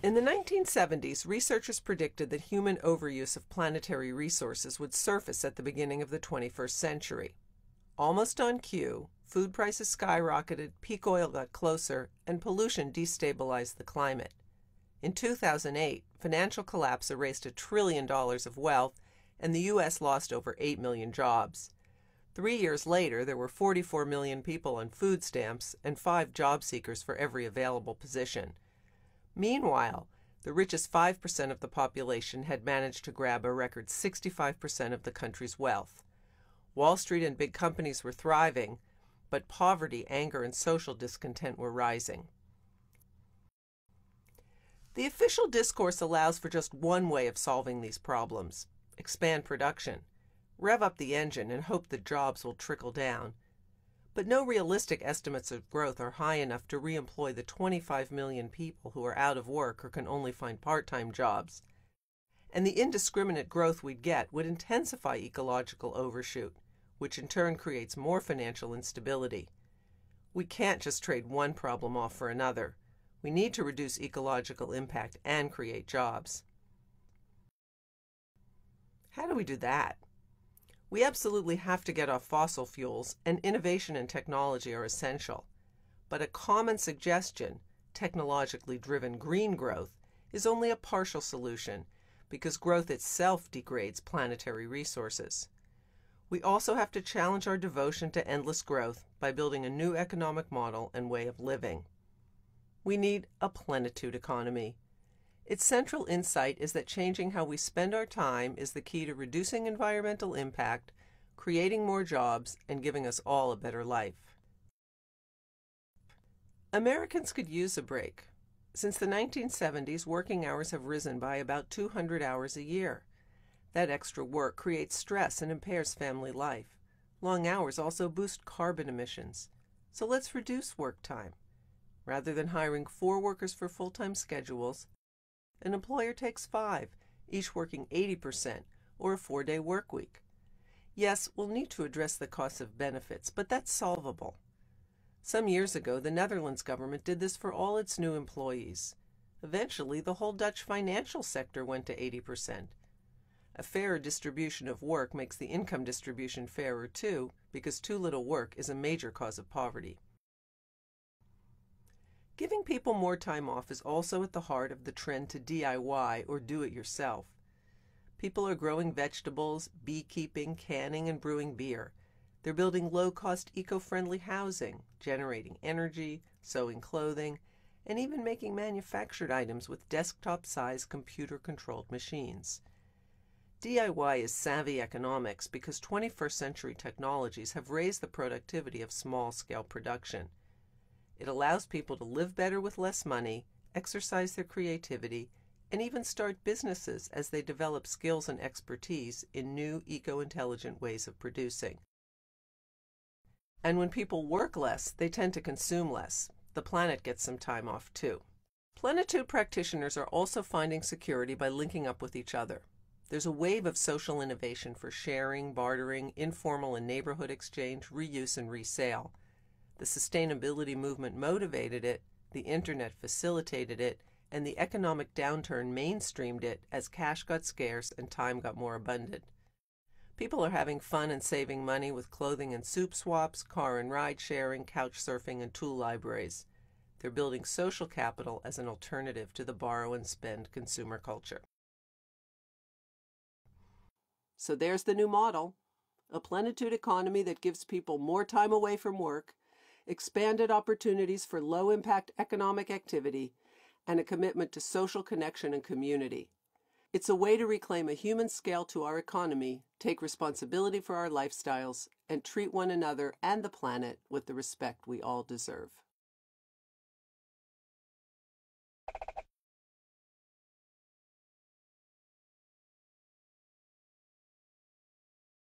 In the 1970s, researchers predicted that human overuse of planetary resources would surface at the beginning of the 21st century. Almost on cue, food prices skyrocketed, peak oil got closer, and pollution destabilized the climate. In 2008, financial collapse erased $1 trillion of wealth, and the U.S. lost over 8 million jobs. 3 years later, there were 44 million people on food stamps and 5 job seekers for every available position. Meanwhile, the richest 5% of the population had managed to grab a record 65% of the country's wealth. Wall Street and big companies were thriving, but poverty, anger, and social discontent were rising. The official discourse allows for just one way of solving these problems: expand production. Rev up the engine and hope that jobs will trickle down. But no realistic estimates of growth are high enough to reemploy the 25 million people who are out of work or can only find part-time jobs. And the indiscriminate growth we'd get would intensify ecological overshoot, which in turn creates more financial instability. We can't just trade one problem off for another. We need to reduce ecological impact and create jobs. How do we do that? We absolutely have to get off fossil fuels, and innovation and technology are essential. But a common suggestion, technologically driven green growth, is only a partial solution because growth itself degrades planetary resources. We also have to challenge our devotion to endless growth by building a new economic model and way of living. We need a plenitude economy. Its central insight is that changing how we spend our time is the key to reducing environmental impact, creating more jobs, and giving us all a better life. Americans could use a break. Since the 1970s, working hours have risen by about 200 hours a year. That extra work creates stress and impairs family life. Long hours also boost carbon emissions. So let's reduce work time. Rather than hiring 4 workers for full-time schedules, an employer takes 5, each working 80%, or a 4-day work week. Yes, we'll need to address the cost of benefits, but that's solvable. Some years ago, the Netherlands government did this for all its new employees. Eventually, the whole Dutch financial sector went to 80%. A fairer distribution of work makes the income distribution fairer too, because too little work is a major cause of poverty. Giving people more time off is also at the heart of the trend to DIY, or do-it-yourself. People are growing vegetables, beekeeping, canning, and brewing beer. They're building low-cost, eco-friendly housing, generating energy, sewing clothing, and even making manufactured items with desktop-sized computer-controlled machines. DIY is savvy economics because 21st century technologies have raised the productivity of small-scale production. It allows people to live better with less money, exercise their creativity, and even start businesses as they develop skills and expertise in new eco-intelligent ways of producing. And when people work less, they tend to consume less. The planet gets some time off too. Plenitude practitioners are also finding security by linking up with each other. There's a wave of social innovation for sharing, bartering, informal and neighborhood exchange, reuse, and resale. The sustainability movement motivated it, the internet facilitated it, and the economic downturn mainstreamed it as cash got scarce and time got more abundant. People are having fun and saving money with clothing and soup swaps, car and ride sharing, couch surfing, and tool libraries. They're building social capital as an alternative to the borrow and spend consumer culture. So there's the new model: a plenitude economy that gives people more time away from work, expanded opportunities for low-impact economic activity, and a commitment to social connection and community. It's a way to reclaim a human scale to our economy, take responsibility for our lifestyles, and treat one another and the planet with the respect we all deserve.